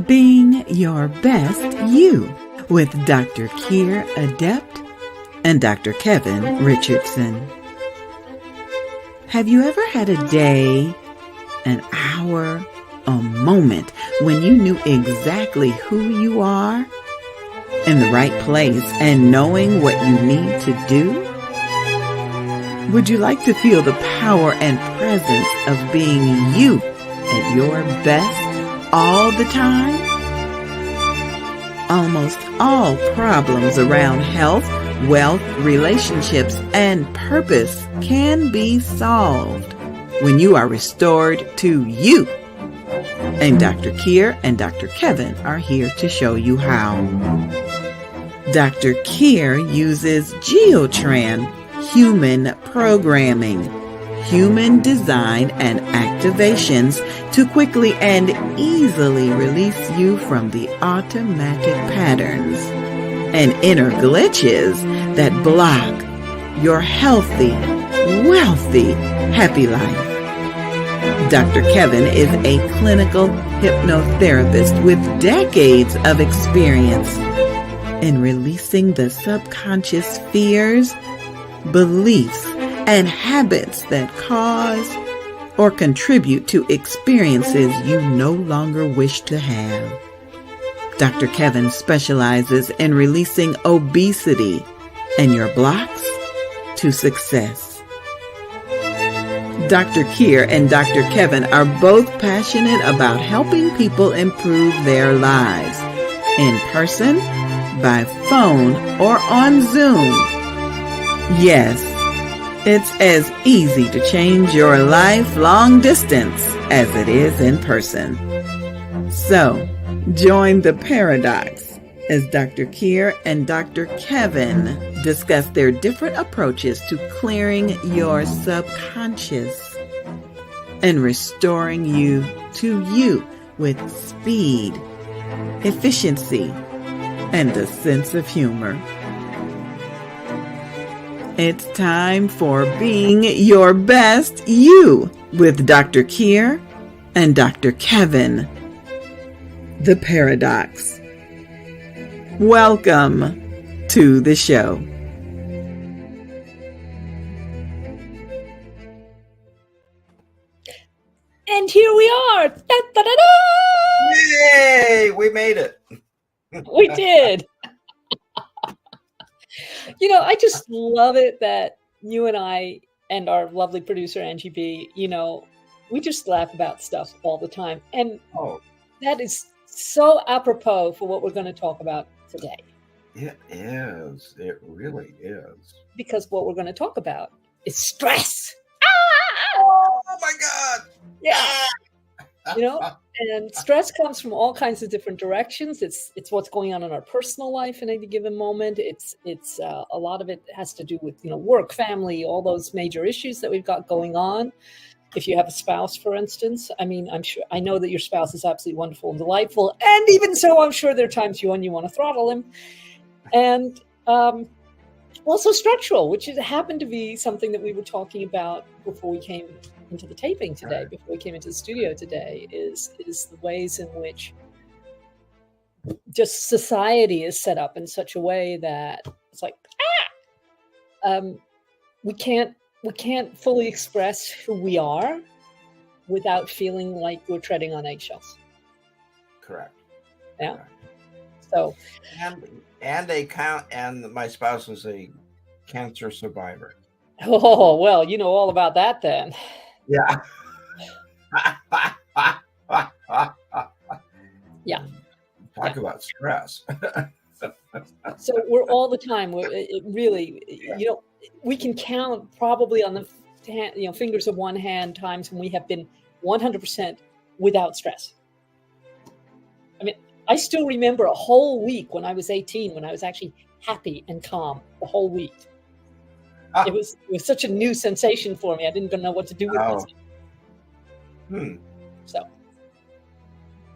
Being Your Best You with Dr. Kyre Adept and Dr. Kevin Richardson. Have you ever had a day, an hour, a moment when you knew exactly who you are, in the right place, and knowing what you need to do? Would you like to feel the power and presence of being you at your best all the time? Almost all problems around health, wealth, relationships, and purpose can be solved when you are restored to you. And Dr. Kyre and Dr. Kevin are here to show you how. Dr. Kyre uses Geotran human programming, human design, and activations to quickly and easily release you from the automatic patterns and inner glitches that block your healthy, wealthy, happy life. Dr. Kevin is a clinical hypnotherapist with decades of experience in releasing the subconscious fears, beliefs, and habits that cause or contribute to experiences you no longer wish to have. Dr. Kevin specializes in releasing obesity and your blocks to success. Dr. Kyre and Dr. Kevin are both passionate about helping people improve their lives in person, by phone, or on Zoom. Yes, it's as easy to change your life long distance as it is in person. So, join the paradox as Dr. Kyre and Dr. Kevin discuss their different approaches to clearing your subconscious and restoring you to you with speed, efficiency, and a sense of humor. It's time for Being Your Best You with Dr. Kyre and Dr. Kevin. The Paradox. Welcome to the show. And here we are. Da, da, da, da! Yay! We made it. We did. I just love it that you and I and our lovely producer, Angie B, we just laugh about stuff all the time. And that is so apropos for what we're going to talk about today. It is. It really is. Because what we're going to talk about is stress. Oh my God. Yeah. And stress comes from all kinds of different directions. It's what's going on in our personal life in any given moment. It's a lot of it has to do with, work, family, all those major issues that we've got going on. If you have a spouse, for instance, I know that your spouse is absolutely wonderful and delightful. And even so, I'm sure there are times when you want to throttle him. And also structural, which happened to be something that we were talking about before we came into the taping today, before we came into the studio today, is the ways in which just society is set up in such a way that it's like, we can't fully express who we are without feeling like we're treading on eggshells. Correct. Yeah. Correct. So. And my spouse was a cancer survivor. Oh, well, you know all about that then. Yeah. Yeah. Talk about stress. So we're all the time. We can count probably on the fingers of one hand times when we have been 100% without stress. I mean, I still remember a whole week when I was 18, when I was actually happy and calm the whole week. It was such a new sensation for me. I didn't even know what to do with myself. So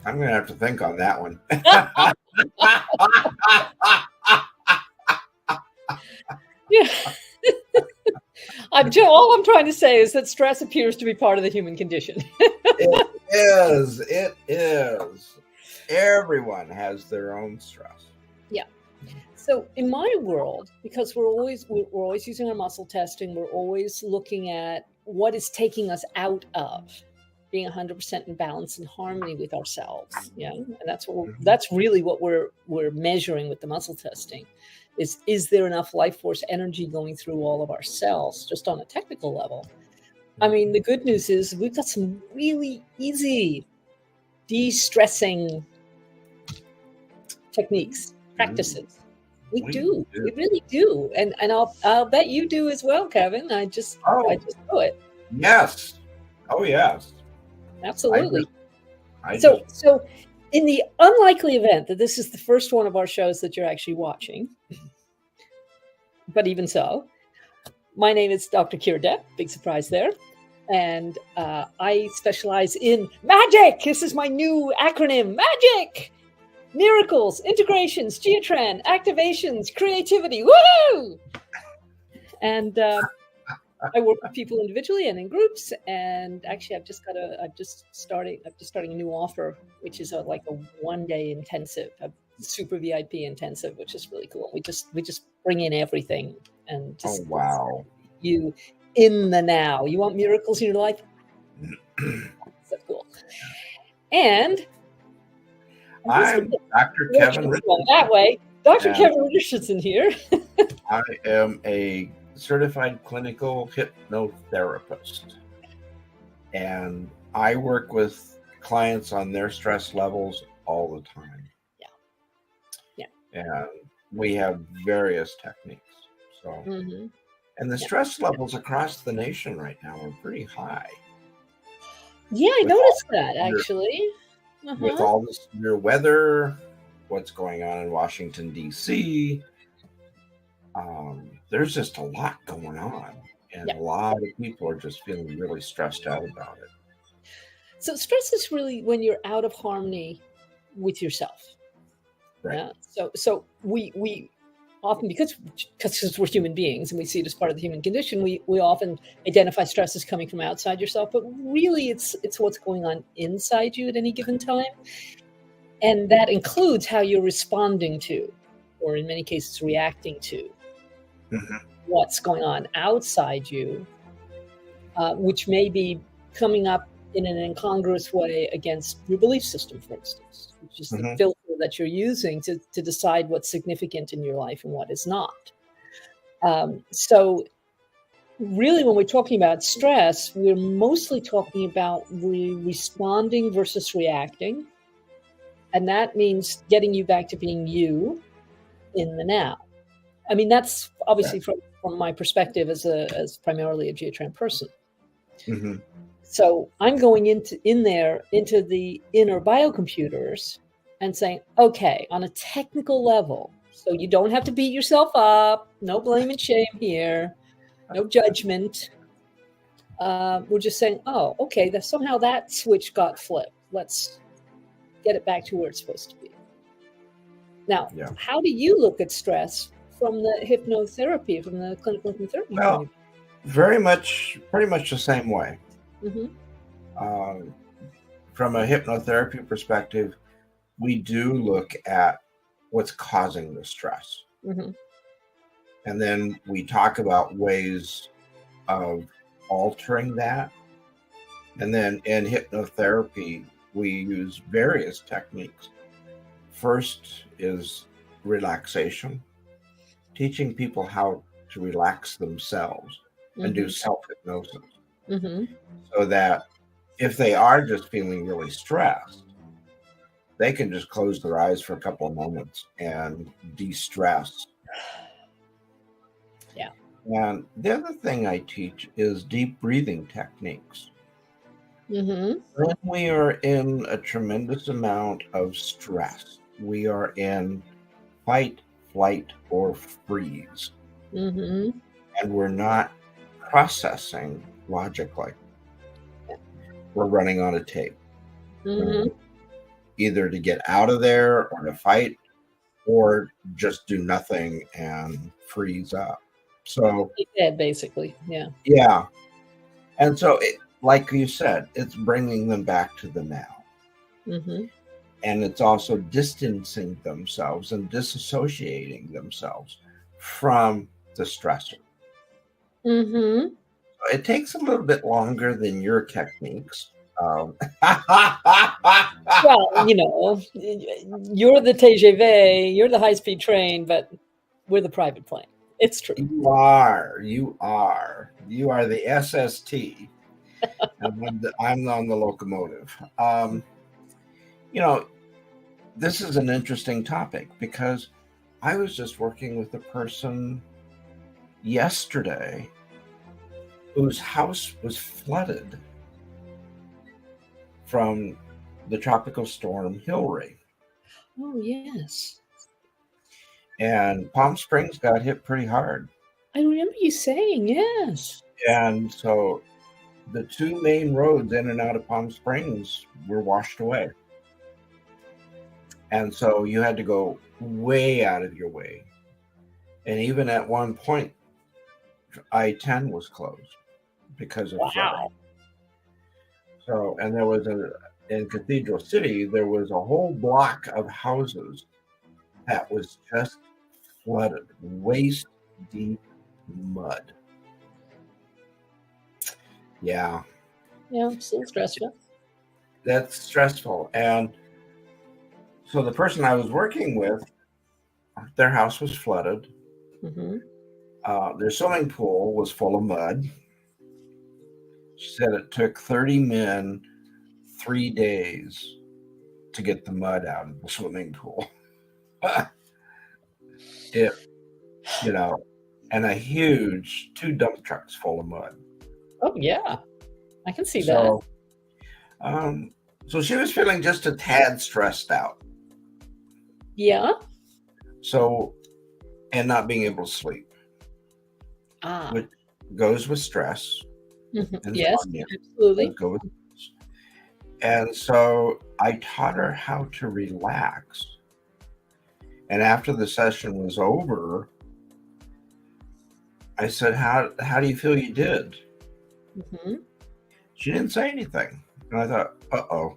I'm going to have to think on that one. Yeah. All I'm trying to say is that stress appears to be part of the human condition. It is. Everyone has their own stress. Yeah. So in my world, because we're always using our muscle testing, we're always looking at what is taking us out of being 100% in balance and harmony with ourselves. Yeah, and that's really what we're measuring with the muscle testing. Is there enough life force energy going through all of our cells, just on a technical level? I mean, the good news is we've got some really easy de-stressing techniques, practices. We do. We really do. And I'll bet you do as well, Kevin. I just do it. Yes. Oh, yes. Absolutely. So in the unlikely event that this is the first one of our shows that you're actually watching, but even so, my name is Dr. Kyre. Big surprise there. And I specialize in magic. This is my new acronym, magic. Miracles, integrations, geotran, activations, creativity. Woohoo! And I work with people individually and in groups. And actually, I'm just starting a new offer, which is like a 1-day intensive, a super VIP intensive, which is really cool. We just bring in everything and just you in the now. You want miracles in your life? So cool. And I'm Dr. Kevin Richardson. That way, Dr. Kevin Richardson here. I am a certified clinical hypnotherapist, and I work with clients on their stress levels all the time. Yeah. And we have various techniques. So, and the stress levels across the nation right now are pretty high. Yeah, I noticed that actually. With all this severe weather, what's going on in Washington, D.C., there's just a lot going on. And a lot of people are just feeling really stressed out about it. So stress is really when you're out of harmony with yourself. Right. Yeah. So we often, because we're human beings and we see it as part of the human condition, we often identify stress as coming from outside yourself, but really it's what's going on inside you at any given time. And that includes how you're responding to, or in many cases reacting to, what's going on outside you, which may be coming up in an incongruous way against your belief system, for instance, which is the filter that you're using to decide what's significant in your life and what is not. So really, when we're talking about stress, we're mostly talking about responding versus reacting. And that means getting you back to being you in the now. I mean, that's obviously from my perspective as primarily a geotran person. So I'm going into the inner biocomputers and saying, okay, on a technical level, so you don't have to beat yourself up, no blame and shame here, no judgment. We're just saying, oh, okay, somehow that switch got flipped. Let's get it back to where it's supposed to be. Now, how do you look at stress from the hypnotherapy, from the clinical hypnotherapy point of view? Pretty much the same way. From a hypnotherapy perspective, we do look at what's causing the stress. And then we talk about ways of altering that. And then in hypnotherapy, we use various techniques. First is relaxation, teaching people how to relax themselves and do self-hypnosis. So that if they are just feeling really stressed, they can just close their eyes for a couple of moments and de-stress. And the other thing I teach is deep breathing techniques. When we are in a tremendous amount of stress, we are in fight, flight, or freeze. And we're not processing logically. We're running on a tape. Either to get out of there or to fight, or just do nothing and freeze up. So basically, and so like you said, it's bringing them back to the now. And it's also distancing themselves and disassociating themselves from the stressor. Mm-hmm. It takes a little bit longer than your techniques. Well, you're the TGV, you're the high-speed train, but we're the private plane. It's true. You are the SST, and I'm on the locomotive. This is an interesting topic because I was just working with a person yesterday whose house was flooded from the tropical storm Hilary. Oh, yes. And Palm Springs got hit pretty hard. I remember you saying, yes. And so the two main roads in and out of Palm Springs were washed away. And so you had to go way out of your way. And even at one point, I-10 was closed because of flooding. So, and there was in Cathedral City, there was a whole block of houses that was just flooded, waist deep mud. Yeah. Yeah, still stressful. That's stressful. And so the person I was working with, their house was flooded. Mm-hmm. Their swimming pool was full of mud. She said it took 30 men 3 days to get the mud out of the swimming pool. And a huge 2 dump trucks full of mud. Oh, yeah. I can see that. So she was feeling just a tad stressed out. Yeah. So, and not being able to sleep. Which goes with stress. Mm-hmm. Yes, absolutely. And so I taught her how to relax. And after the session was over, I said, how do you feel you did? Mm-hmm. She didn't say anything. And I thought, uh-oh.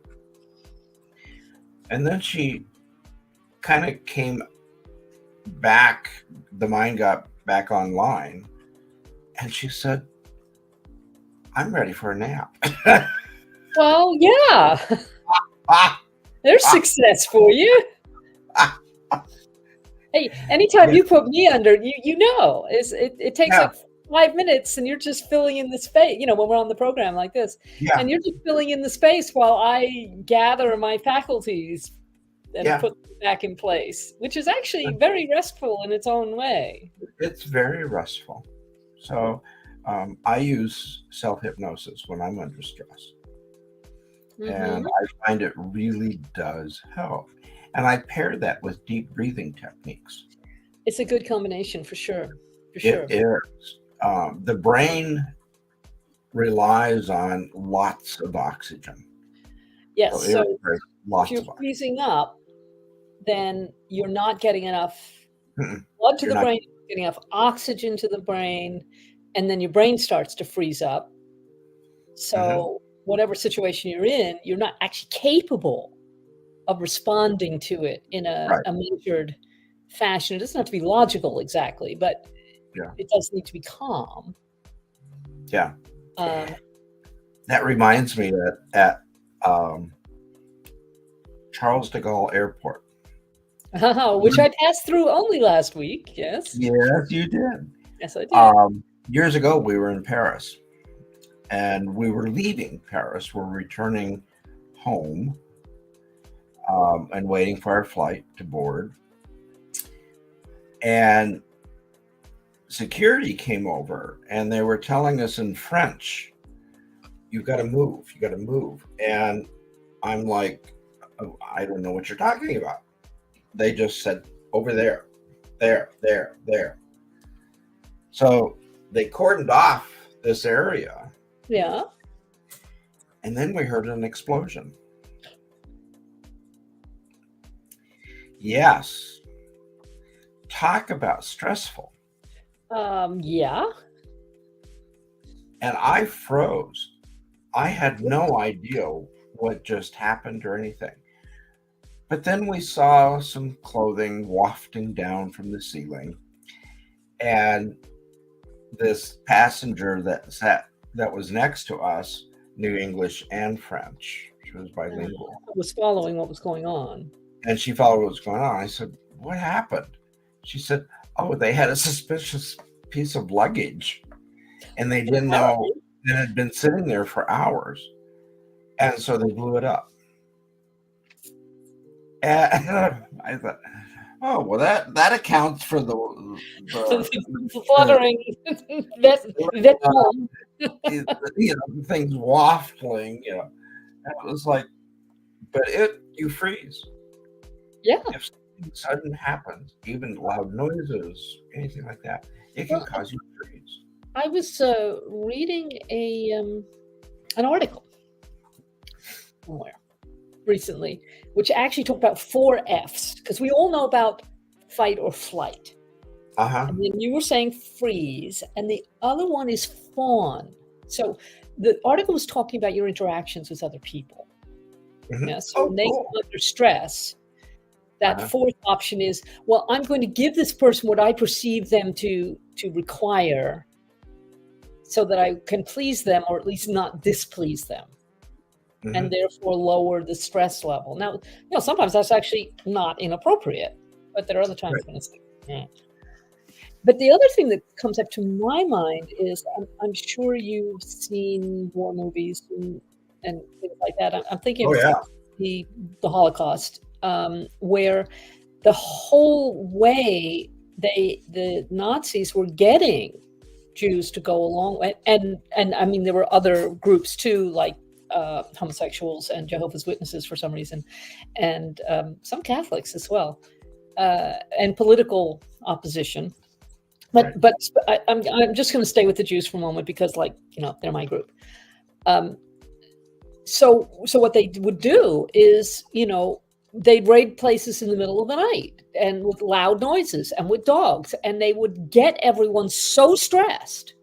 And then she kind of came back, the mind got back online, and she said, I'm ready for a nap. Well, yeah. There's success for you. Hey, anytime you put me under, it takes like 5 minutes and you're just filling in the space, when we're on the program like this. Yeah. And you're just filling in the space while I gather my faculties and put them back in place, which is actually very restful in its own way. It's very restful. So I use self-hypnosis when I'm under stress. Mm-hmm. And I find it really does help. And I pair that with deep breathing techniques. It's a good combination for sure. It is. The brain relies on lots of oxygen. Yes. So if you're freezing up, then you're not getting enough blood to the brain, getting enough oxygen to the brain, and then your brain starts to freeze up. So whatever situation you're in, you're not actually capable of responding to it in a measured fashion. It doesn't have to be logical exactly, but it does need to be calm. Yeah. That reminds me that at Charles de Gaulle Airport, which I passed through only last week. Yes. Yes, you did. Yes, I did. Years ago, we were in Paris, and we were leaving Paris. We're returning home. And waiting for our flight to board. And security came over and they were telling us in French, you've got to move, you got to move. And I'm like, oh, I don't know what you're talking about. They just said, over there, there. So they cordoned off this area. Yeah. And then we heard an explosion. Yes. Talk about stressful. Yeah. And I froze. I had no idea what just happened or anything. But then we saw some clothing wafting down from the ceiling, and this passenger that was next to us knew English and French. She was bilingual. Was following what was going on. And she followed what was going on. I said, "What happened?" She said, "Oh, they had a suspicious piece of luggage, and they didn't know it had been sitting there for hours, and so they blew it up." And I thought, "Oh, well, that accounts for the fluttering things wafting, And it was like, but you freeze. Yeah. If something sudden happens, even loud noises, anything like that, it can cause you to freeze. I was reading an article somewhere recently, which actually talked about 4 F's, because we all know about fight or flight. And then you were saying freeze, and the other one is fawn. So the article was talking about your interactions with other people. Yeah, so when they come under stress, that 4th option is, well, I'm going to give this person what I perceive them to require, so that I can please them, or at least not displease them, and therefore lower the stress level. Now, sometimes that's actually not inappropriate, but there are other times when it's like, But the other thing that comes up to my mind is, I'm sure you've seen war movies and things like that. I'm thinking of the Holocaust, where the whole way the Nazis were getting Jews to go along, and I mean, there were other groups too, like homosexuals and Jehovah's Witnesses for some reason, and some Catholics as well, and political opposition. But I'm just going to stay with the Jews for a moment, because they're my group. So what they would do is, they'd raid places in the middle of the night, and with loud noises and with dogs, and they would get everyone so stressed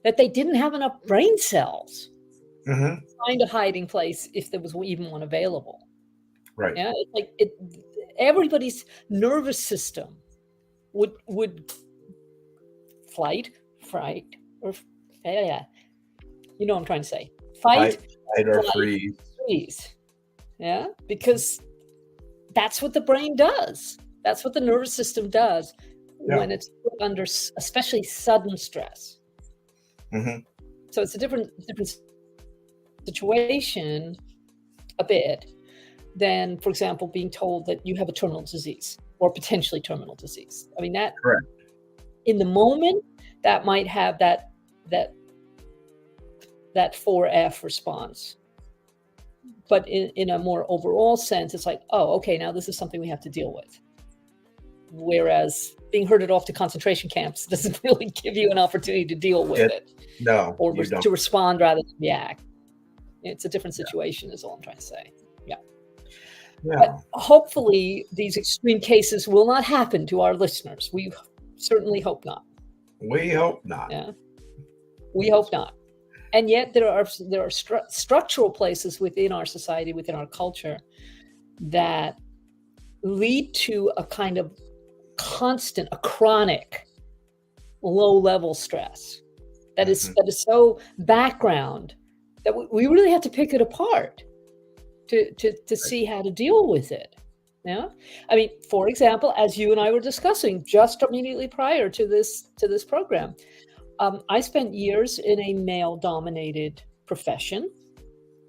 that they didn't have enough brain cells to find a hiding place if there was even one available. Right. Yeah, everybody's nervous system would flight, fright, or you know what I'm trying to say. Fight or freeze. Yeah, because that's what the brain does. That's what the nervous system does when it's put under especially sudden stress. So it's a different situation a bit than, for example, being told that you have a terminal disease or potentially terminal disease. I mean, that correct. In the moment, that might have that 4F response. But in a more overall sense, it's like, oh, okay, now this is something we have to deal with. Whereas being herded off to concentration camps doesn't really give you an opportunity to deal with it. No, or to respond rather than react. It's a different situation, is all I'm trying to say. Yeah. But hopefully these extreme cases will not happen to our listeners. We certainly hope not. We hope not. Yeah. We hope not. And yet there are structural places within our society, within our culture, that lead to a kind of constant, a chronic, low-level stress that is so background that we really have to pick it apart to see how to deal with it. Yeah, I mean, for example, as you and I were discussing just immediately prior to this program, I spent years in a male-dominated profession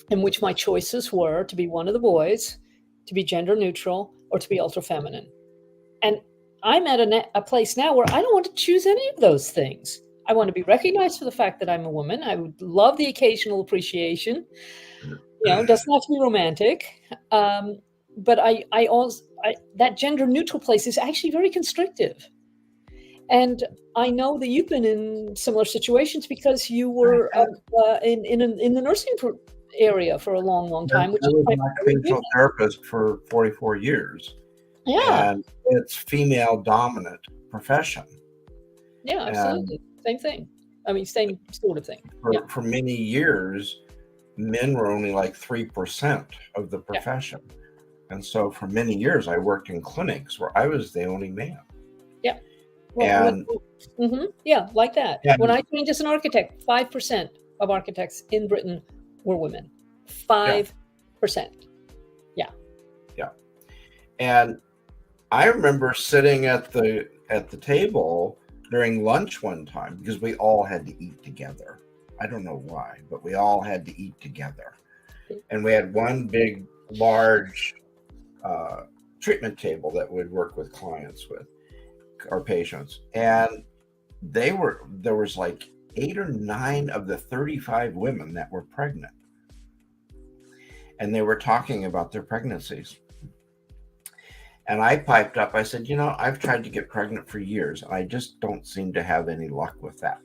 in which my choices were to be one of the boys, to be gender neutral, or to be ultra-feminine. And I'm at a place now where I don't want to choose any of those things. I want to be recognized for the fact that I'm a woman. I would love the occasional appreciation. It doesn't have to be romantic. But I also that gender neutral place is actually very constrictive. And I know that you've been in similar situations because you were in the nursing area for a long time. I was an occupational therapist for 44 years. Yeah. And it's female dominant profession. Yeah, absolutely. Same thing. I mean, same sort of thing. For many years, men were only like 3% of the profession. And so for many years, I worked in clinics where I was the only man. Yeah. Well, And yeah, like that. yeah, When I trained as an architect, 5% of architects in Britain were women. 5%. Yeah. Yeah. And I remember sitting at the table during lunch one time because we all had to eat together. I don't know why, but we all had to eat together. And we had one big, large treatment table that we'd work with clients with, our patients. And there was like 8 or 9 of the 35 women that were pregnant. And they were talking about their pregnancies. And I piped up, I said, I've tried to get pregnant for years, and I just don't seem to have any luck with that.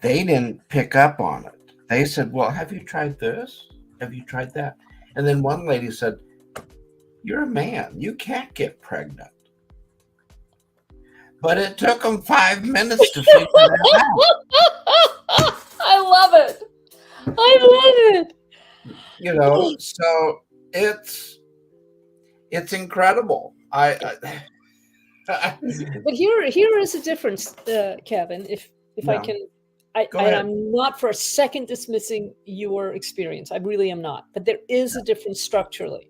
They didn't pick up on it. They said, well, have you tried this? Have you tried that? And then one lady said, you're a man. You can't get pregnant. But it took them 5 minutes to figure that out. I love it. I love it. So it's incredible. But here is a difference, Kevin. If I can, I'm not for a second dismissing your experience. I really am not. But there is a difference structurally,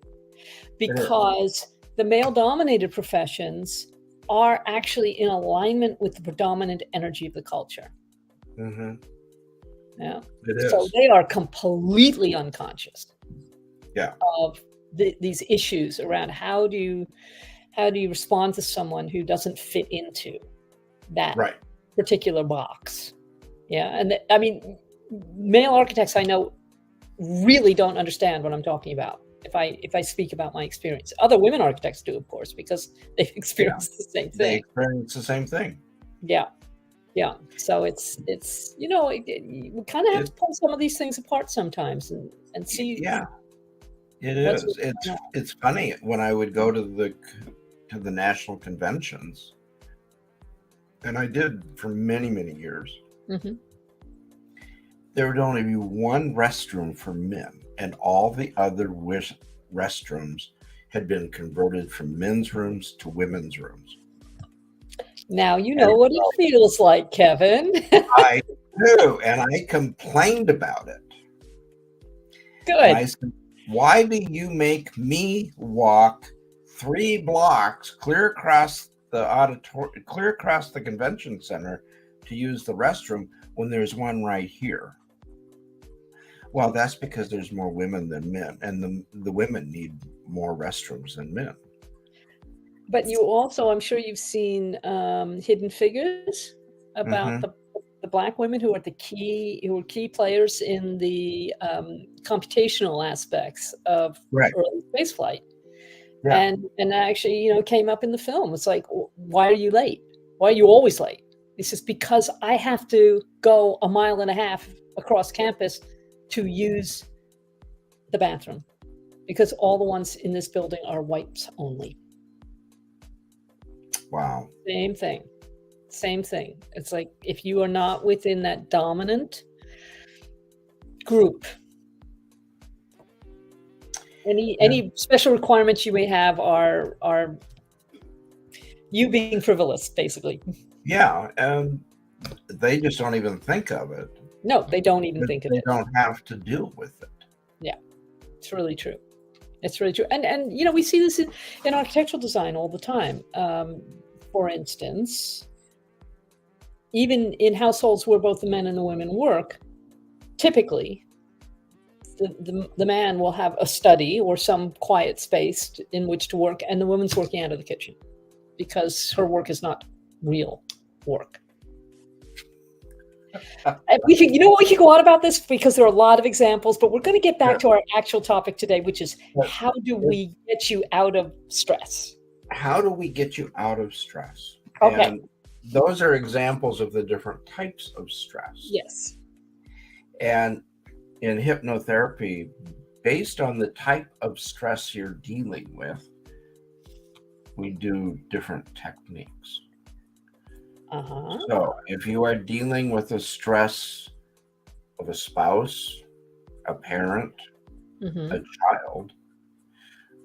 because the male-dominated professions are actually in alignment with the predominant energy of the culture. Mm-hmm. Yeah. It is. So they are completely unconscious. Yeah. Of these issues around how do you respond to someone who doesn't fit into that particular box. Yeah. And I mean, male architects I know really don't understand what I'm talking about if I speak about my experience. Other women architects do, of course, because they've experienced the same thing. They experience the same thing. Yeah. Yeah. So it's we kind of have to pull some of these things apart sometimes and see. Yeah. It is. It's funny when I would go to the national conventions, and I did for many, many years. Mm-hmm. There would only be one restroom for men, and all the other restrooms had been converted from men's rooms to women's rooms. Now you know what it feels like, Kevin. I do, and I complained about it. Good. And I said, why do you make me walk 3 blocks clear across the convention center to use the restroom when there's one right here? Well, that's because there's more women than men, and the women need more restrooms than men. But you also, I'm sure you've seen Hidden Figures about the Black women who are key players in the computational aspects of early spaceflight. Yeah. And actually, came up in the film. It's like, why are you late? Why are you always late? He says, because I have to go 1.5 miles across campus to use the bathroom, because all the ones in this building are whites only. Wow. Same thing. It's like, if you are not within that dominant group, any special requirements you may have are you being frivolous, basically. Yeah, and they just don't even think of it. No, they don't even think of it. They don't have to deal with it. Yeah, it's really true. It's really true. And we see this in architectural design all the time. For instance, even in households where both the men and the women work, typically the man will have a study or some quiet space in which to work, and the woman's working out of the kitchen because her work is not real work. We can go on about this because there are a lot of examples, but we're going to get back to our actual topic today, which is how do we get you out of stress? How do we get you out of stress? Okay. And those are examples of the different types of stress. Yes. And in hypnotherapy, based on the type of stress you're dealing with, we do different techniques. So if you are dealing with the stress of a spouse, a parent, a child,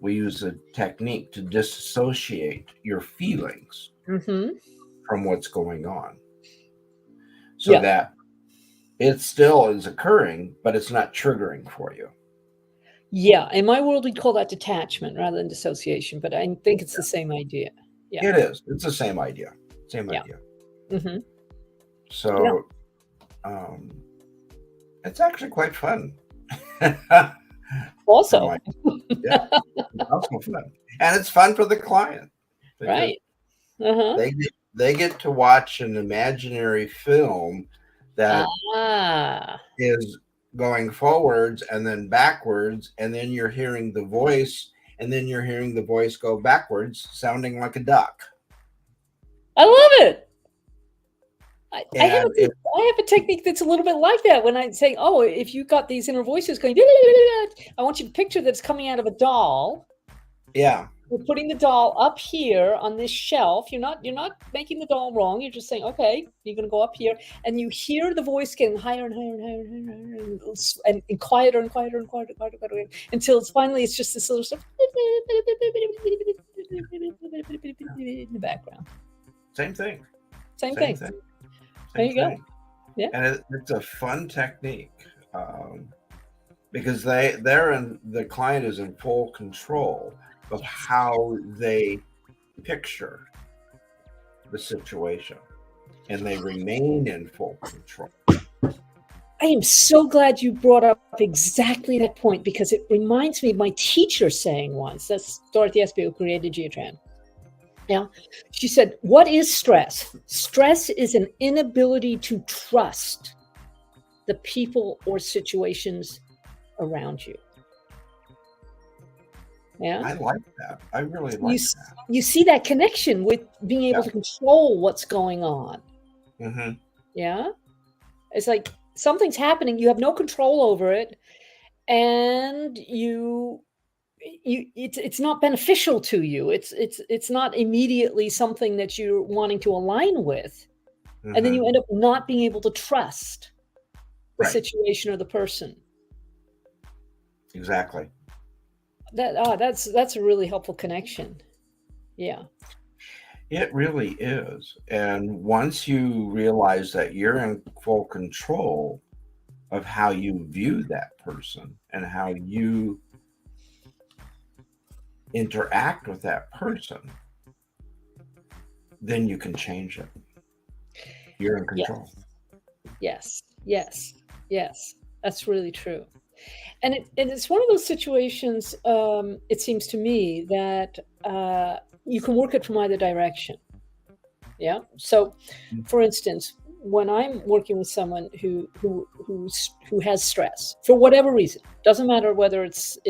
we use a technique to disassociate your feelings from what's going on, so that it still is occurring, but it's not triggering for you. Yeah. In my world, we'd call that detachment rather than dissociation, but I think it's the same idea. Yeah. It is. It's the same idea. Same idea. So it's actually quite fun. Also. Yeah. It's also fun. And it's fun for the client. Right. They get to watch an imaginary film that is going forwards and then backwards, and then you're hearing the voice, and then you're hearing the voice go backwards, sounding like a duck. I love it. I have a technique that's a little bit like that. When I say, oh, if you got these inner voices going, I want you to picture that it's coming out of a doll. Yeah. We're putting the doll up here on this shelf. You're not making the doll wrong. You're just saying, okay, you're going to go up here, and you hear the voice getting higher and higher and higher and quieter and quieter and quieter and quieter until it's just this little stuff in the background. Same thing. Same thing. There you go. Yeah. And it's a fun technique because the client is in full control of how they picture the situation, and they remain in full control. I am so glad you brought up exactly that point, because it reminds me of my teacher saying once, that's Dorothy Espy, who created Geotran. Yeah. She said, what is stress? Stress is an inability to trust the people or situations around you. Yeah. I like that. I really like that. You see that connection with being able to control what's going on. Yeah. It's like something's happening. You have no control over it. And it's not beneficial to you. It's not immediately something that you're wanting to align with. And then you end up not being able to trust the situation or the person. Exactly. That's a really helpful connection. Yeah. It really is. And once you realize that you're in full control of how you view that person and how you interact with that person, then you can change it. You're in control. Yes. That's really true. And it's one of those situations, it seems to me, that you can work it from either direction. Yeah. So, for instance, when I'm working with someone who has stress for whatever reason, doesn't matter whether it's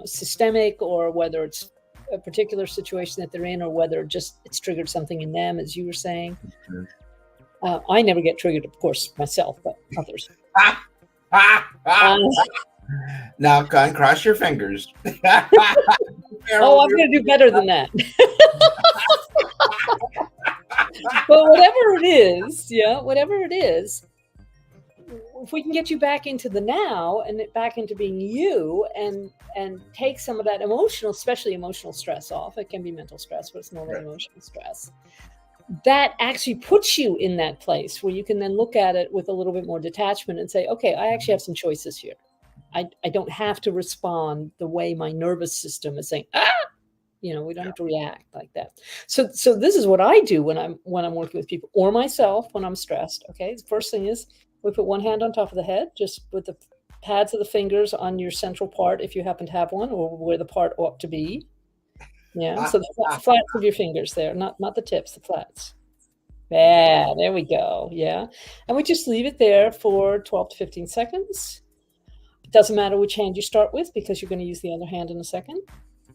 systemic, or whether it's a particular situation that they're in, or whether just it's triggered something in them, as you were saying. I never get triggered, of course, myself, but others. Now, cross your fingers. Oh, I'm going to do better than that. But whatever it is, if we can get you back into the now and back into being you, and take some of that emotional, especially emotional stress off. It can be mental stress, but it's normally emotional stress. That actually puts you in that place where you can then look at it with a little bit more detachment and say, okay, I actually have some choices here. I don't have to respond the way my nervous system is saying, we don't have to react like that. So this is what I do when I'm working with people, or myself when I'm stressed. Okay. The first thing is we put one hand on top of the head, just with the pads of the fingers on your central part, if you happen to have one, or where the part ought to be. Yeah. So the flats of your fingers there, not the tips, the flats. Yeah, there we go. Yeah. And we just leave it there for 12 to 15 seconds. It doesn't matter which hand you start with, because you're going to use the other hand in a second.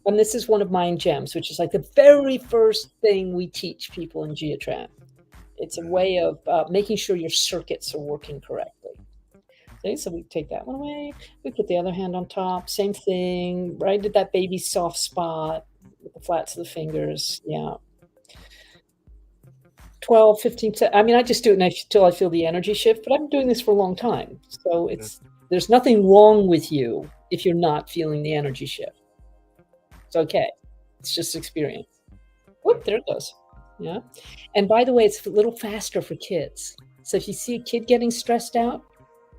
And this is one of Mind Gems, which is like the very first thing we teach people in Geotran. It's a way of making sure your circuits are working correctly. Okay, so we take that one away. We put the other hand on top. Same thing, right at that baby soft spot with the flats of the fingers. Yeah. 12, 15, I just do it until I feel the energy shift, but I've been doing this for a long time. So there's nothing wrong with you if you're not feeling the energy shift. It's okay. It's just experience. Whoop, there it goes. Yeah. And by the way, it's a little faster for kids. So if you see a kid getting stressed out,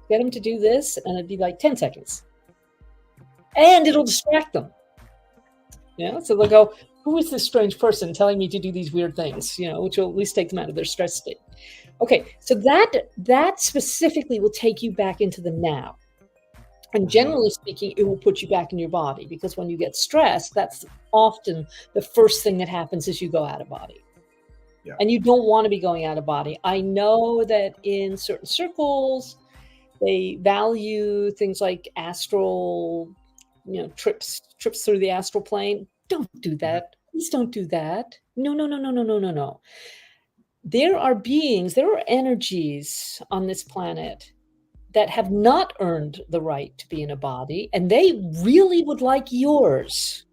get them to do this, and it'd be like 10 seconds. And it'll distract them. Yeah. So they'll go, who is this strange person telling me to do these weird things? Which will at least take them out of their stress state. Okay. So that specifically will take you back into the now. And generally speaking, it will put you back in your body, because when you get stressed, that's often the first thing that happens is you go out of body. Yeah. And you don't want to be going out of body. I know that in certain circles, they value things like astral, trips through the astral plane. Don't do that. Please don't do that. No. There are beings, there are energies on this planet that have not earned the right to be in a body, and they really would like yours.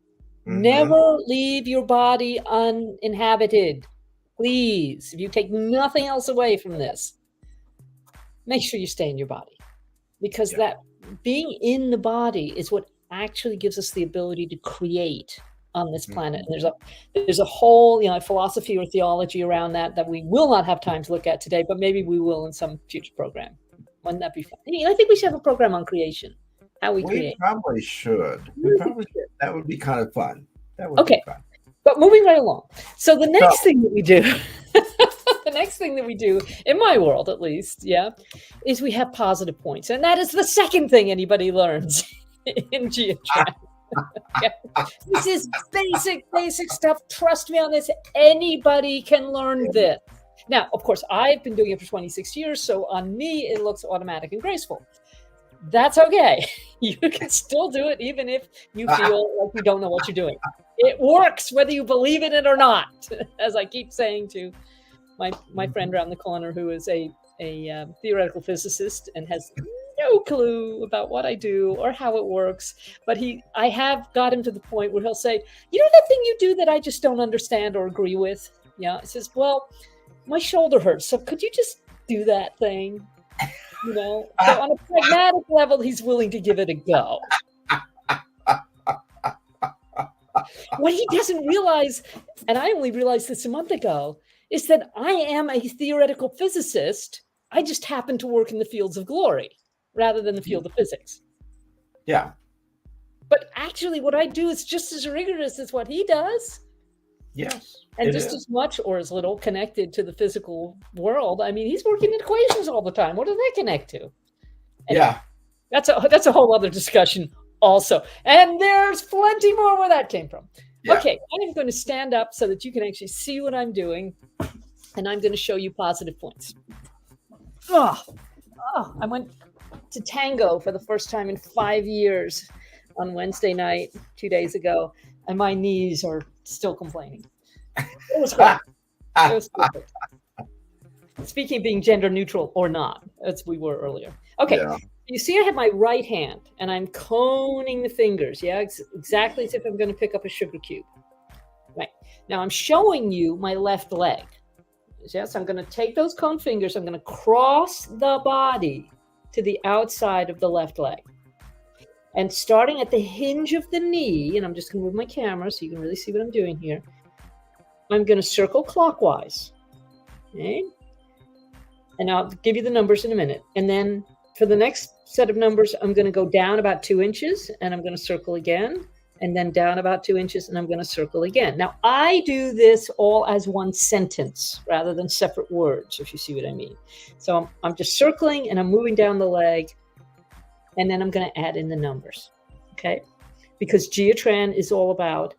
Never leave your body uninhabited. Please, if you take nothing else away from this, make sure you stay in your body, because that being in the body is what actually gives us the ability to create on this planet. And there's a whole philosophy or theology around that we will not have time to look at today, but maybe we will in some future program. Wouldn't that be fun? I think we should have a program on creation, how we create. Probably should. That would be kind of fun. That would be fun. But moving right along. So the next thing that we do, in my world at least, is we have positive points. And that is the second thing anybody learns in Geotran. This is basic stuff. Trust me on this. Anybody can learn this. Now, of course, I've been doing it for 26 years, so on me, it looks automatic and graceful. That's okay. You can still do it, even if you feel like you don't know what you're doing. It works, whether you believe in it or not, as I keep saying to my friend around the corner, who is a theoretical physicist and has no clue about what I do or how it works. But I have got him to the point where he'll say, that thing you do that I just don't understand or agree with? Yeah. He says, well, my shoulder hurts, so could you just do that thing? So on a pragmatic level, he's willing to give it a go. What he doesn't realize, and I only realized this a month ago, is that I am a theoretical physicist. I just happen to work in the fields of glory rather than the field of physics. Yeah. But actually what I do is just as rigorous as what he does. Yes. And just as much or as little connected to the physical world. I mean, he's working in equations all the time. What do they connect to? Anyway, that's a whole other discussion also. And there's plenty more where that came from. Yeah. Okay, I'm going to stand up so that you can actually see what I'm doing. And I'm going to show you positive points. I went to tango for the first time in 5 years on Wednesday night, 2 days ago. And my knees are still complaining. It was great. It was perfect. Speaking of being gender neutral or not, as we were earlier. Okay, You see I have my right hand, and I'm coning the fingers, exactly as if I'm going to pick up a sugar cube. Right. Now I'm showing you my left leg. Yes, I'm going to take those cone fingers, I'm going to cross the body to the outside of the left leg. And starting at the hinge of the knee, and I'm just going to move my camera so you can really see what I'm doing here. I'm going to circle clockwise. Okay? And I'll give you the numbers in a minute. And then for the next set of numbers, I'm going to go down about 2 inches, and I'm going to circle again, and then down about 2 inches, and I'm going to circle again. Now, I do this all as one sentence rather than separate words, if you see what I mean. So I'm just circling, and I'm moving down the leg, and then I'm going to add in the numbers, okay? Because Geotran is all about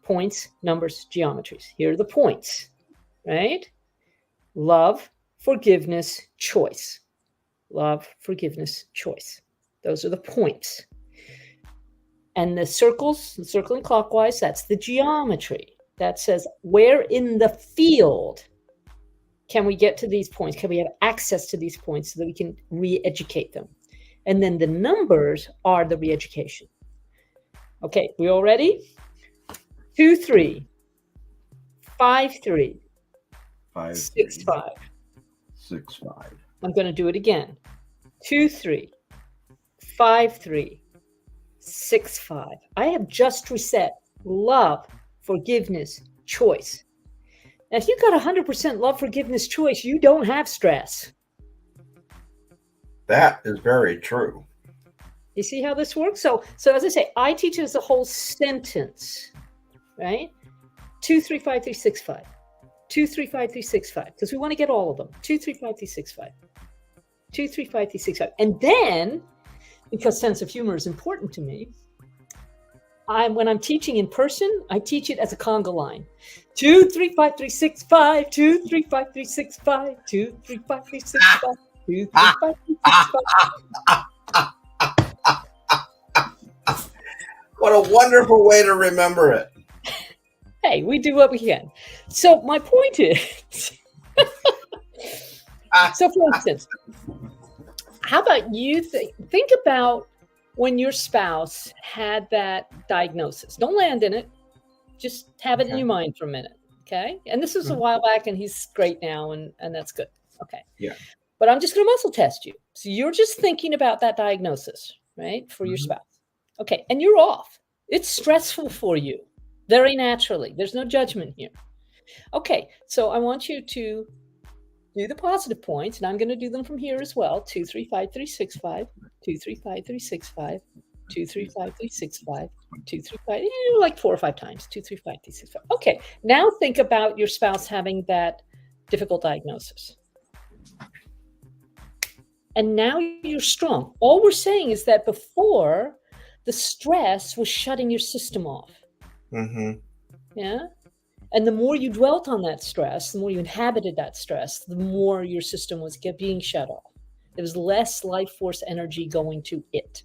points, numbers, geometries. Here are the points, right? Love, forgiveness, choice. Love, forgiveness, choice. Those are the points. And the circles, the circling clockwise, that's the geometry. That says, where in the field can we get to these points? Can we have access to these points so that we can re-educate them? And then the numbers are the re-education. Okay, we all ready? 2, 3, 5, 3, 5, 6, 5. 6, 5. I'm going to do it again. 2, 3, 5, 3, 6-5. I have just reset love, forgiveness, choice. Now, if you've got 100% love, forgiveness, choice, you don't have stress. That is very true. You see how this works? So as I say, I teach it as a whole sentence, right? 2, 3, 5, 3, 6, 5. 2, 3, 5, 3, 6, 5. Because we want to get all of them. 2, 3, 5, 3, 6, 5. 2, 3, 5, 3, 6, 5. And then, because sense of humor is important to me, when I'm teaching in person, I teach it as a conga line. 2, 3, 5, 3, 6, 5. 2, 3, 5, 3, 6, 5. 2, 3, 5, 3, 6, 5. 2, 3, 5, 3, 6, 5. What a wonderful way to remember it. Hey, we do what we can. So my point is, so for instance, how about you think about when your spouse had that diagnosis. Don't land in it. Just have it in your mind for a minute. Okay. And this was a while back and he's great now and that's good. Okay. Yeah. But I'm just going to muscle test you. So you're just thinking about that diagnosis, right? For your spouse. Okay. And you're off. It's stressful for you. Very naturally. There's no judgment here. Okay. So I want you to do the positive points, and I'm going to do them from here as well. 2, 3, 5, 3, 6, 5. 2, 3, 5, 3, 6, 5. 2, 3, 5, 3, 6, 5. 2, 3, 5. Like 4 or 5 times. 2, 3, 5, 3, 6, 5. Okay. Now think about your spouse having that difficult diagnosis. And now you're strong. All we're saying is that before, the stress was shutting your system off. Yeah. And the more you dwelt on that stress, the more you inhabited that stress, the more your system was being shut off. There was less life force energy going to it.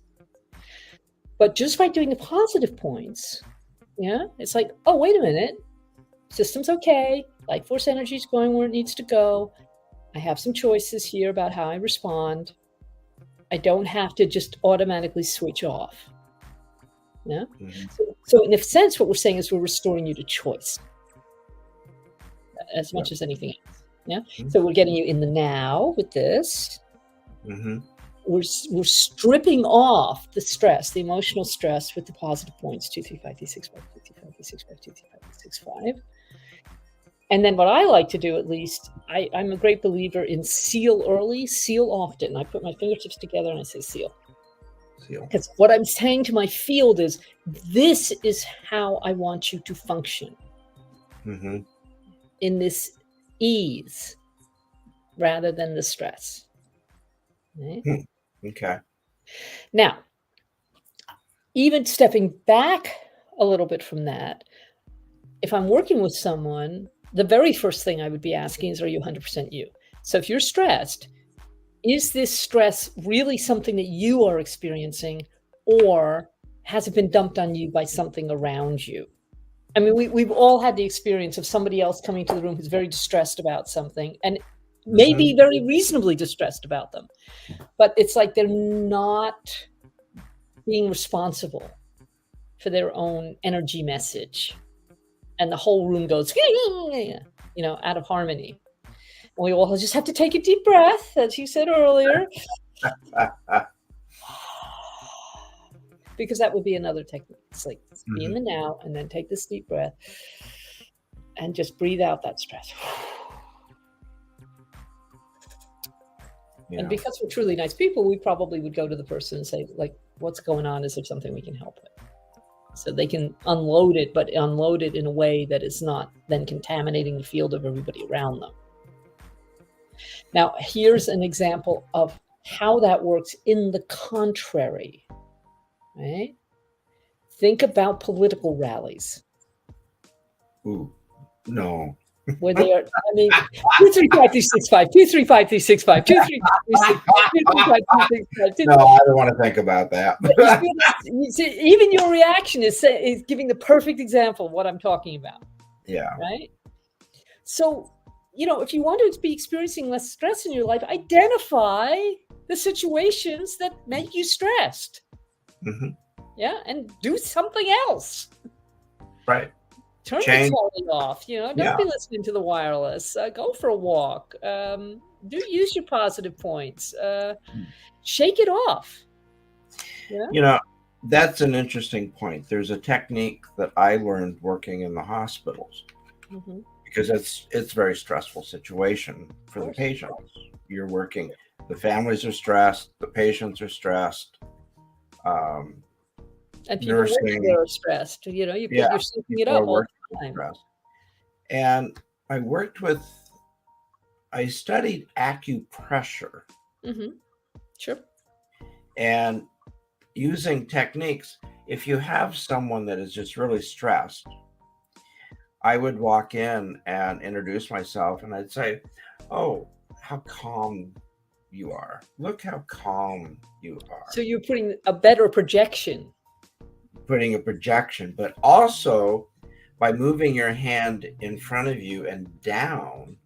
But just by doing the positive points, yeah, it's like, oh, wait a minute. System's okay. Life force energy is going where it needs to go. I have some choices here about how I respond. I don't have to just automatically switch off. Yeah. So in a sense, what we're saying is we're restoring you to choice as much as anything else. Yeah. So we're getting you in the now with this. We're stripping off the stress, the emotional stress with the positive points. 2, 3, 5, 3, 6, 5, 2, 3, 5, 3, 6, 5, 2, 3, 5, 3, 6, 5. And then what I like to do, at least, I'm a great believer in seal early, seal often. I put my fingertips together and I say seal. Because what I'm saying to my field is, this is how I want you to function. In this ease rather than the stress. Right? Okay. Now, even stepping back a little bit from that, if I'm working with someone, the very first thing I would be asking is, are you 100% you? So if you're stressed, is this stress really something that you are experiencing, or has it been dumped on you by something around you? I mean, we've all had the experience of somebody else coming to the room who's very distressed about something and maybe very reasonably distressed about them. But it's like they're not being responsible for their own energy message. And the whole room goes, out of harmony. And we all just have to take a deep breath, as you said earlier. Because that would be another technique. It's like be in the now and then take this deep breath and just breathe out that stress. Yeah. And because we're truly nice people, we probably would go to the person and say, like, what's going on? Is there something we can help with? So they can unload it, but unload it in a way that is not then contaminating the field of everybody around them. Now, here's an example of how that works in the contrary. Right? Think about political rallies. Ooh, no. Where they are, 2, 3, 5, 3, 6, 5, 2, 3, 5, 3, 6, 5, 2, 3, 5, 3, 6, 5, 2, 3, 5, 3, 6, 5, 2, 3, 5. No, I don't want to think about that. You see, even your reaction is giving the perfect example of what I'm talking about. Yeah. Right? So, if you want to be experiencing less stress in your life, identify the situations that make you stressed. Yeah, and do something else. Right. Turn the telly off. Don't be listening to the wireless. Go for a walk. Use your positive points. Shake it off. Yeah? That's an interesting point. There's a technique that I learned working in the hospitals because it's a very stressful situation for the patients. You're working, the families are stressed, the patients are stressed. And people working there are stressed. You know, you're soaking it up all the time. Stressed. And I studied acupressure. Sure. And using techniques, if you have someone that is just really stressed, I would walk in and introduce myself and I'd say, "Oh, how calm you are. Look how calm you are." So you're putting a better projection. Putting a projection, but also by moving your hand in front of you and down,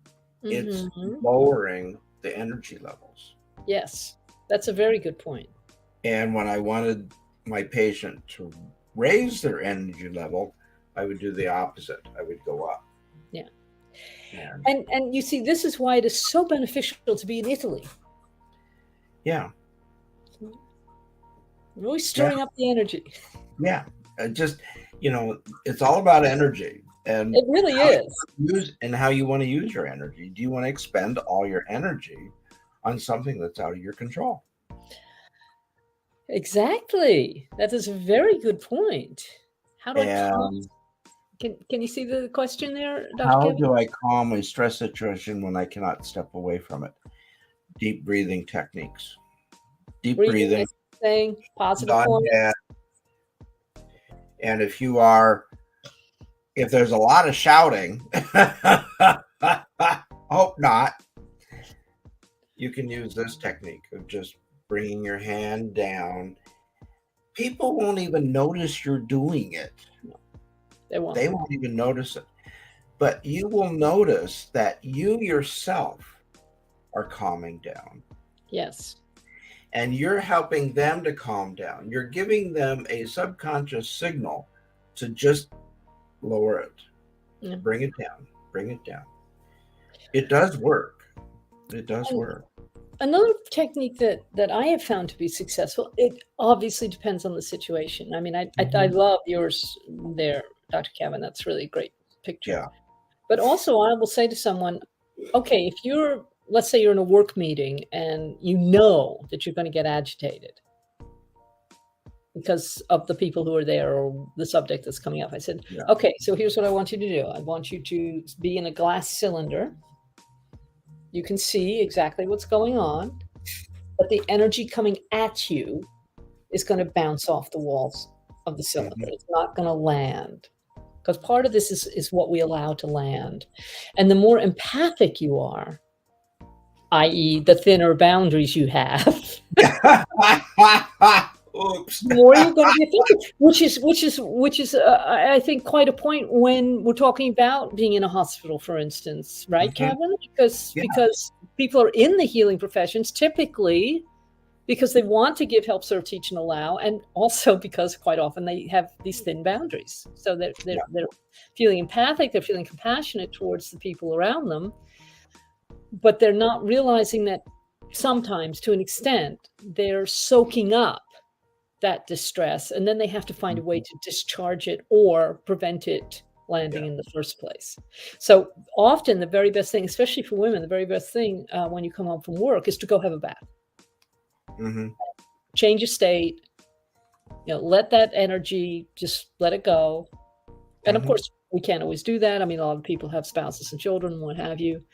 it's lowering the energy levels. Yes, that's a very good point. And when I wanted my patient to raise their energy level, I would do the opposite. I would go up. Yeah. And you see, this is why it is so beneficial to be in Italy. Yeah. Really stirring up the energy. Yeah. Just, it's all about energy. And it really is. And how you want to use your energy. Do you want to expend all your energy on something that's out of your control? Exactly. That is a very good point. How do I calm? Can you see the question there, Dr. How Kevin? do I calm a stress situation when I cannot step away from it? Deep breathing techniques. Deep breathing. Saying positive points. And if there's a lot of shouting, hope not, you can use this technique of just bringing your hand down. People won't even notice you're doing it. They won't even notice it. But you will notice that you yourself are calming down. Yes. And you're helping them to calm down. You're giving them a subconscious signal to just lower it. Yeah. Bring it down. Bring it down. It does work. It does work. Another technique that I have found to be successful, it obviously depends on the situation. I mean, I love yours there, Dr. Kevin. That's really a great picture. Yeah. But also I will say to someone, okay, let's say you're in a work meeting and you know that you're going to get agitated because of the people who are there or the subject that's coming up. I said, okay, so here's what I want you to do. I want you to be in a glass cylinder. You can see exactly what's going on, but the energy coming at you is going to bounce off the walls of the cylinder. It's not going to land, because part of this is what we allow to land. And the more empathic you are, i.e. the thinner boundaries you have, Oops. more you're going to be affected, which is I think quite a point when we're talking about being in a hospital, for instance, right, Kevin? Because people are in the healing professions typically because they want to give, help, serve, teach, and allow, and also because quite often they have these thin boundaries. So they're feeling empathic, they're feeling compassionate towards the people around them, but they're not realizing that sometimes, to an extent, they're soaking up that distress, and then they have to find a way to discharge it or prevent it landing in the first place. So often the very best thing, especially for women, the very best thing when you come home from work is to go have a bath. Change your state, let that energy, just let it go. And of course, we can't always do that. I mean, a lot of people have spouses and children and what have you.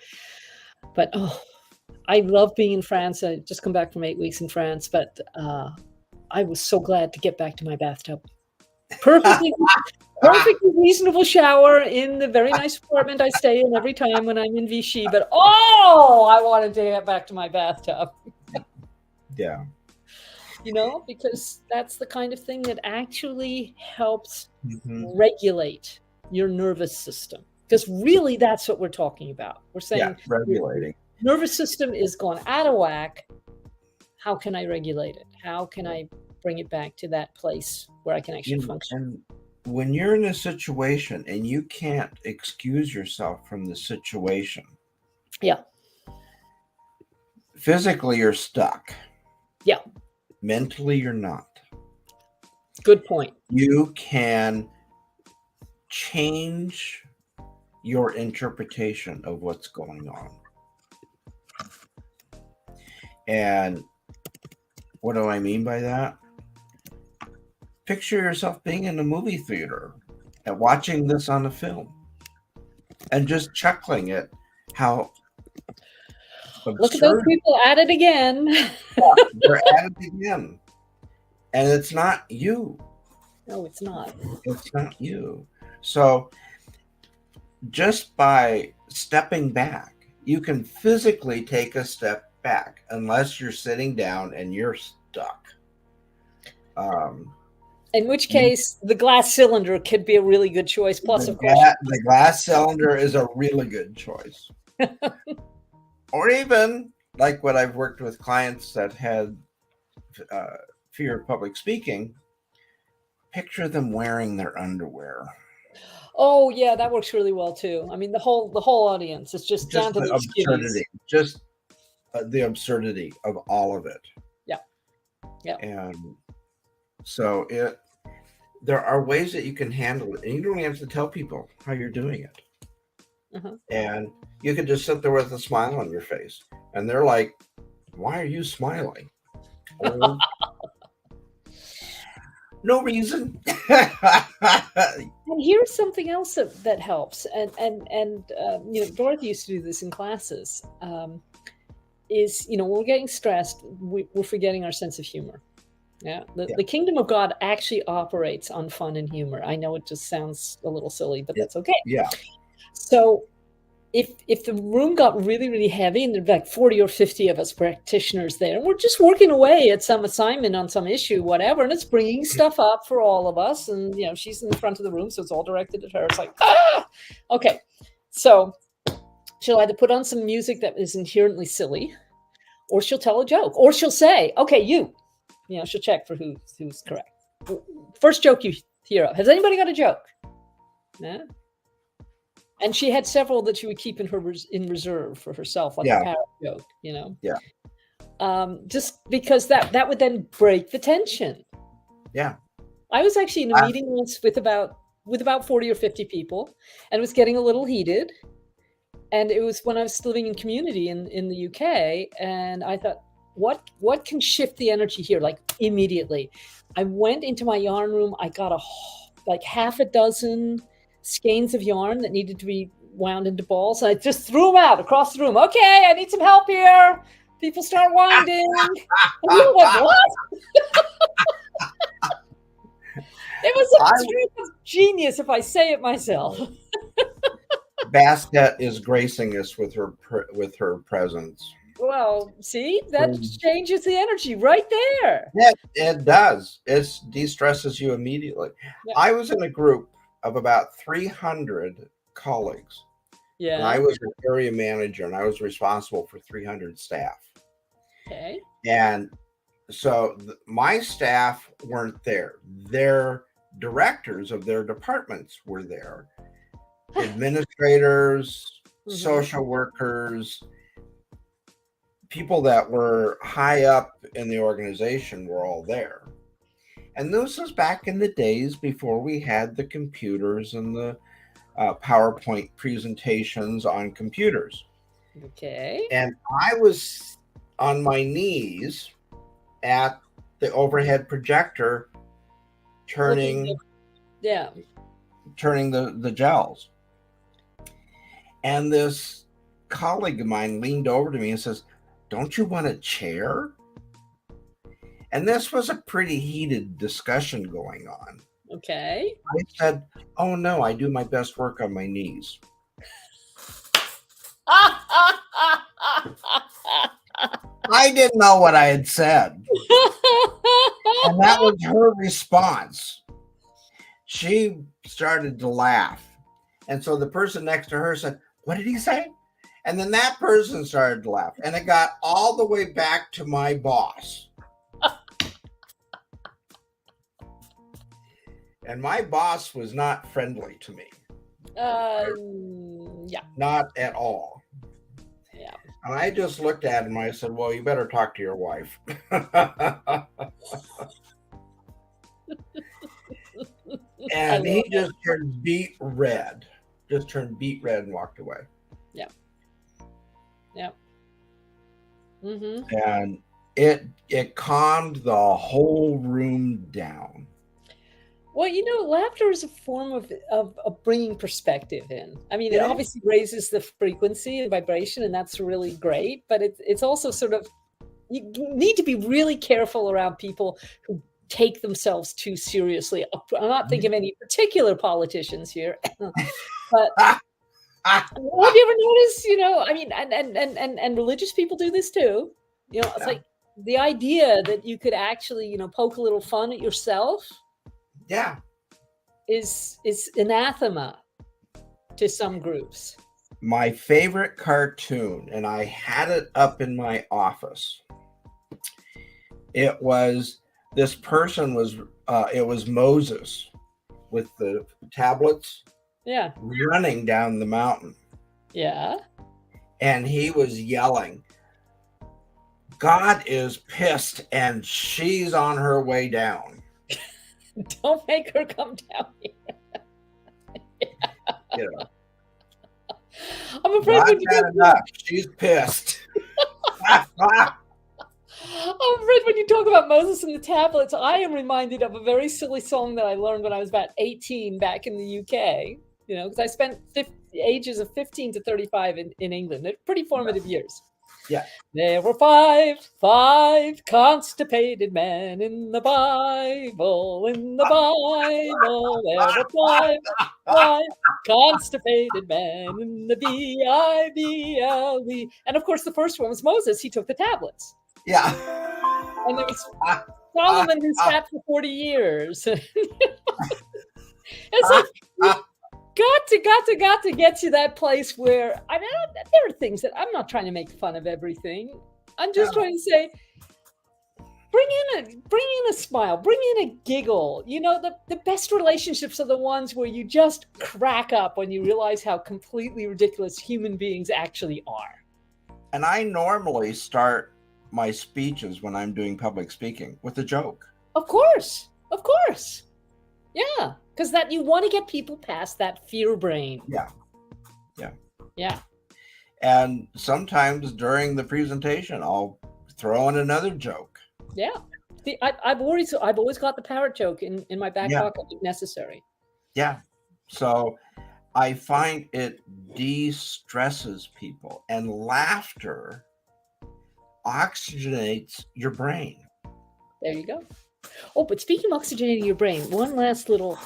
But I love being in France. I just come back from 8 weeks in France, but I was so glad to get back to my bathtub. Perfectly reasonable shower in the very nice apartment I stay in every time when I'm in Vichy. But I wanted to get back to my bathtub. Yeah. Because that's the kind of thing that actually helps regulate your nervous system. Because really, that's what we're talking about. We're saying regulating. Nervous system is gone out of whack. How can I regulate it? How can I bring it back to that place where I can actually function? And when you're in a situation and you can't excuse yourself from the situation, physically you're stuck. Yeah. Mentally you're not. Good point. You can change your interpretation of what's going on. And what do I mean by that? Picture yourself being in a movie theater and watching this on a film and just chuckling at how absurd. Look at those people at it again. They're at it again. And it's not you. No, it's not. It's not you. So just by stepping back, you can physically take a step back unless you're sitting down and you're stuck. In which case, the glass cylinder could be a really good choice. Plus, of course, the glass cylinder is a really good choice. Or even like what I've worked with clients that had fear of public speaking, picture them wearing their underwear. Oh yeah, that works really well too. I mean, the whole audience is just down to the absurdity, just the absurdity of all of it. Yeah. And so there are ways that you can handle it, and you don't have to tell people how you're doing it. And you could just sit there with a smile on your face, and they're like, "Why are you smiling?" Oh, no reason. And here's something else that helps, and Dorothy used to do this in classes. Is when we're getting stressed, we're forgetting our sense of humor. Yeah, the kingdom of God actually operates on fun and humor. I know it just sounds a little silly, but that's okay. Yeah. So if the room got really, really heavy and there'd be like 40 or 50 of us practitioners there, and we're just working away at some assignment on some issue, whatever, and it's bringing stuff up for all of us, and she's in the front of the room, so it's all directed at her. It's like, okay. So she'll either put on some music that is inherently silly, or she'll tell a joke, or she'll say, okay, she'll check for who's correct. First joke you hear of. Has anybody got a joke? No? And she had several that she would keep in reserve for herself, like a parrot joke, Yeah. Just because that would then break the tension. Yeah. I was actually in a meeting once with about 40 or 50 people, and it was getting a little heated. And it was when I was living in community in the UK, and I thought, what can shift the energy here? Like immediately, I went into my yarn room. I got like half a dozen skeins of yarn that needed to be wound into balls. I just threw them out across the room. Okay, I need some help here. People start winding. And you went, what? It was a stroke of genius, if I say it myself. Bastet is gracing us with her presence. Well, see, that changes the energy right there. Yeah, it does. It de-stresses you immediately. Yeah. I was in a group of about 300 colleagues. Yeah. And I was an area manager, and I was responsible for 300 staff. Okay. And so my staff weren't there. Their directors of their departments were there. Administrators, social workers, people that were high up in the organization were all there. And this was back in the days before we had the computers and the PowerPoint presentations on computers. Okay. And I was on my knees at the overhead projector turning the gels. And this colleague of mine leaned over to me and says, "Don't you want a chair?" And this was a pretty heated discussion going on. Okay. I said, "Oh no, I do my best work on my knees." I didn't know what I had said. And that was her response. She started to laugh. And so the person next to her said, "What did he say?" And then that person started to laugh. And it got all the way back to my boss. And my boss was not friendly to me. Yeah. Not at all. Yeah. And I just looked at him and I said, "Well, you better talk to your wife." And he just turned beet red. Just turned beet red and walked away. Yeah. Yeah. Mm-hmm. And it calmed the whole room down. Well, laughter is a form of bringing perspective in. I mean, it obviously raises the frequency and vibration, and that's really great. But it's also sort of, you need to be really careful around people who take themselves too seriously. I'm not thinking of any particular politicians here, but have you ever noticed? I mean, and religious people do this too. It's like the idea that you could actually, poke a little fun at yourself. Yeah. Is anathema to some groups. My favorite cartoon, and I had it up in my office. It was, this person was, it was Moses with the tablets. Yeah. Running down the mountain. Yeah. And he was yelling, God is pissed and she's on her way down. Don't make her come down here. I'm afraid when you she's pissed. I'm afraid when you talk about Moses and the tablets, I am reminded of a very silly song that I learned when I was about 18 back in the UK. Because I spent ages of 15 to 35 in England. They're pretty formative years. Yeah. There were five constipated men in the Bible. In the Bible, there were five constipated men in the Bible. And of course, the first one was Moses. He took the tablets. Yeah. And there was Solomon who sat for 40 years. It's like, got to get to that place where, I mean, there are things that I'm not trying to make fun of everything. I'm just trying to say, bring in a smile, bring in a giggle. The best relationships are the ones where you just crack up when you realize how completely ridiculous human beings actually are. And I normally start my speeches when I'm doing public speaking with a joke. Of course. Yeah. Because that you want to get people past that fear brain. Yeah. And sometimes during the presentation, I'll throw in another joke. Yeah. See, I've always got the parrot joke in my back pocket if necessary. Yeah. So I find it de-stresses people, and laughter oxygenates your brain. There you go. Oh, but speaking of oxygenating your brain, one last little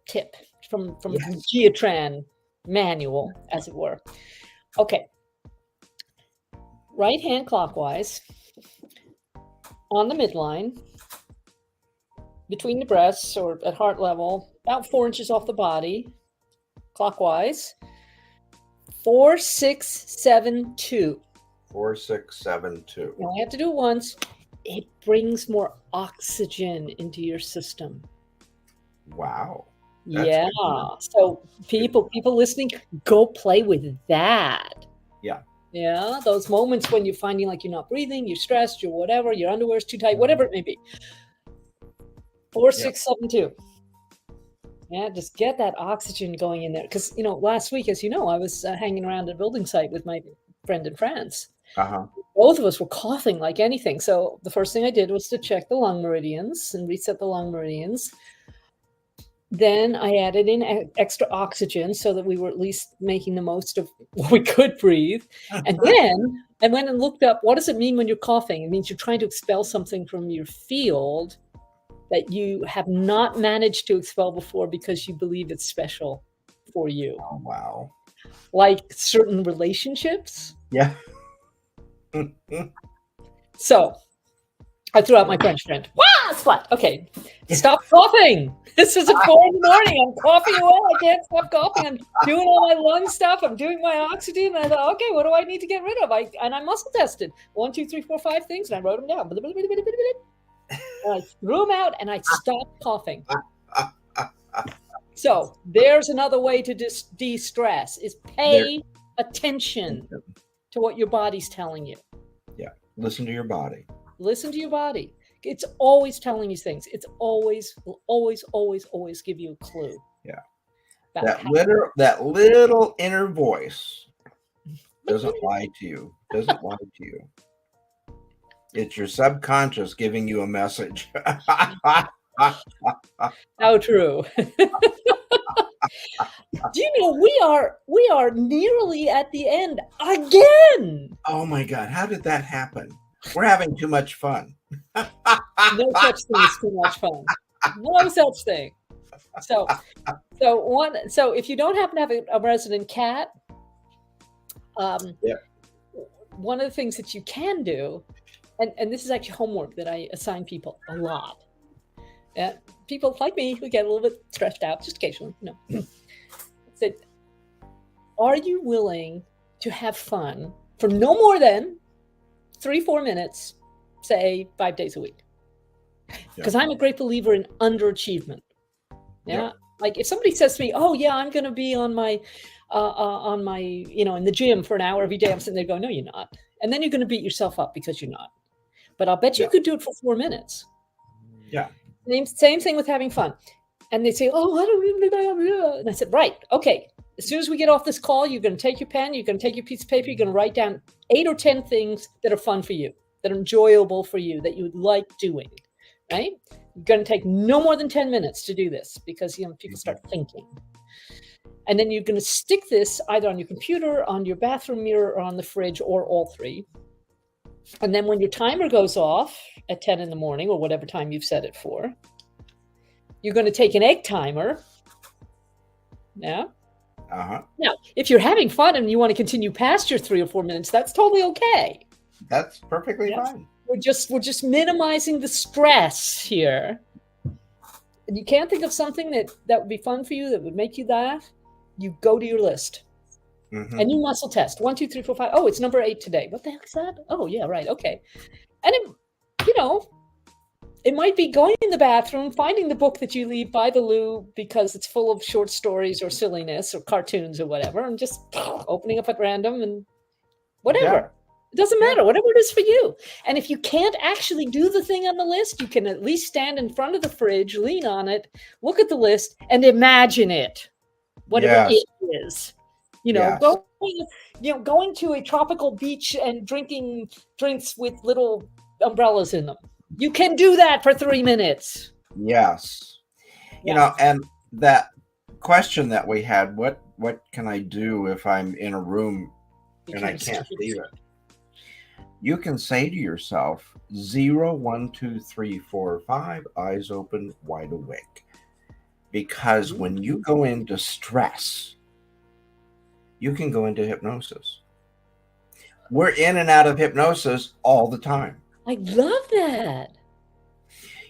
tip from the Geotran manual, as it were. Okay. Right hand clockwise on the midline, between the breasts or at heart level, about 4 inches off the body, clockwise. 4, 6, 7, 2. 4, 6, 7, 2. You only have to do it once. It brings more oxygen into your system. Wow. Yeah. So people listening, go play with that. Yeah. Yeah. Those moments when you're finding like you're not breathing, you're stressed, you're whatever, your underwear's too tight, whatever it may be. 4, 6, 7, 2. Yeah, just get that oxygen going in there. Because, last week, as you know, I was hanging around a building site with my friend in France. Both of us were coughing like anything. So the first thing I did was to check the lung meridians and reset the lung meridians. Then I added in extra oxygen so that we were at least making the most of what we could breathe. And then I went and looked up, what does it mean when you're coughing? It means you're trying to expel something from your field that you have not managed to expel before because you believe it's special for you. Oh, wow. Like certain relationships. Yeah. So I threw out my French friend. Wow, splat. Okay, stop coughing. This is at 4 a.m. I'm coughing away. I can't stop coughing. I'm doing all my lung stuff. I'm doing my oxygen. And I thought, okay, what do I need to get rid of? I muscle tested 1, 2, 3, 4, 5 things, and I wrote them down. And I threw them out, and I stopped coughing. So there's another way to de-stress: is pay attention to what your body's telling you. Yeah, listen to your body. Listen to your body. It's always telling you things. It's will always give you a clue. Yeah. That little inner voice doesn't lie to you. Doesn't lie to you. It's your subconscious giving you a message. How true. Do you know we are nearly at the end again? Oh my God, how did that happen? We're having too much fun. No such thing as too much fun. No such thing. So if you don't happen to have a resident cat, one of the things that you can do, and this is actually homework that I assign people a lot. People like me who get a little bit stressed out, just occasionally, said, are you willing to have fun for no more than 3-4 minutes, say 5 days a week? Because I'm a great believer in underachievement. Yeah. Like if somebody says to me, oh yeah, I'm going to be on my, in the gym for an hour every day. I'm sitting there going, no, you're not. And then you're going to beat yourself up because you're not. But I'll bet you could do it for 4 minutes. Yeah. Same thing with having fun. And they say, oh, I don't even. And I said, right. Okay. As soon as we get off this call, you're going to take your pen, you're going to take your piece of paper, you're going to write down 8 or 10 things that are fun for you, that are enjoyable for you, that you would like doing, right? You're going to take no more than 10 minutes to do this because, people start thinking. And then you're going to stick this either on your computer, on your bathroom mirror, or on the fridge, or all three. And then when your timer goes off at 10 in the morning or whatever time you've set it for, you're going to take an egg timer. Yeah. Uh-huh. Now, if you're having fun and you want to continue past your 3 or 4 minutes, that's totally okay. That's perfectly fine. We're just minimizing the stress here. And you can't think of something that would be fun for you, that would make you laugh. You go to your list. Mm-hmm. And you muscle test 1, 2, 3, 4, 5. Oh, it's number 8 today. What the heck is that? Oh, yeah, right. Okay. And it might be going in the bathroom, finding the book that you leave by the loo because it's full of short stories or silliness or cartoons or whatever, and just opening up at random and whatever. Yeah. It doesn't matter, whatever it is for you. And if you can't actually do the thing on the list, you can at least stand in front of the fridge, lean on it, look at the list, and imagine it, whatever it is. Going to a tropical beach and drinking drinks with little umbrellas in them. You can do that for 3 minutes. Yes. And that question that we had, what can I do if I'm in a room and I can't leave it? You can say to yourself, 0, 1, 2, 3, 4, 5, eyes open, wide awake. Because when you go into stress, you can go into hypnosis. We're in and out of hypnosis all the time. I love that.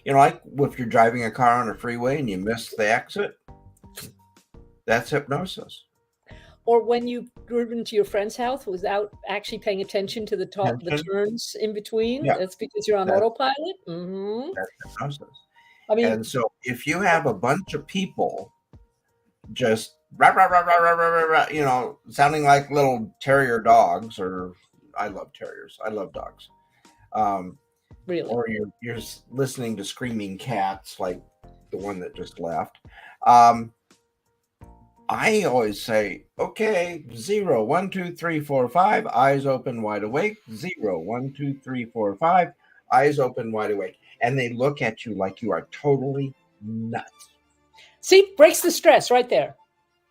Like if you're driving a car on a freeway and you miss the exit, that's hypnosis. Or when you drive into your friend's house without actually paying attention to the turns in between, that's because you're on autopilot. Mm-hmm. That's hypnosis. And so if you have a bunch of people just rah, rah, rah, rah, rah, rah, rah, rah, sounding like little terrier dogs, or I love terriers. I love dogs. Really? Or you're listening to screaming cats like the one that just left. I always say, okay, 0, 1, 2, 3, 4, 5, eyes open, wide awake. 0, 1, 2, 3, 4, 5, eyes open, wide awake. And they look at you like you are totally nuts. See, breaks the stress right there.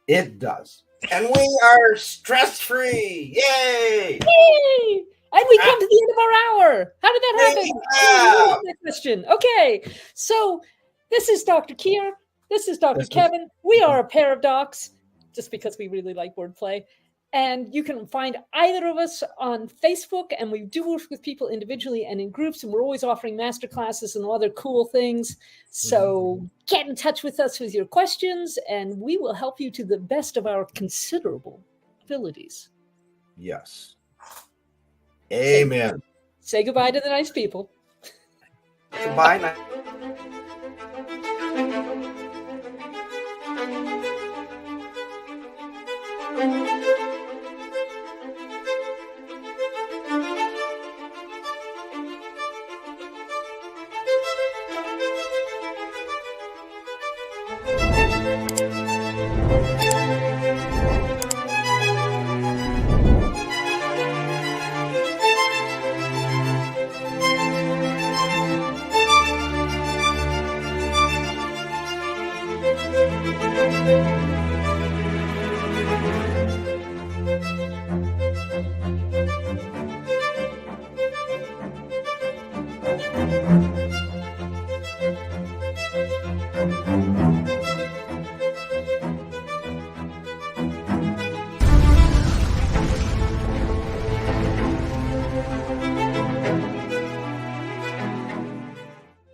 It does. And we are stress-free. Yay! Yay! And we come to the end of our hour. How did that happen? Oh, that question. Okay, so this is Dr. Kyre. This is Dr. Kevin. We are a pair of docs, just because we really like wordplay. And you can find either of us on Facebook, and we do work with people individually and in groups, and we're always offering masterclasses and other cool things. So get in touch with us with your questions, and we will help you to the best of our considerable abilities. Yes. Amen. Say goodbye to the nice people. Goodbye. you.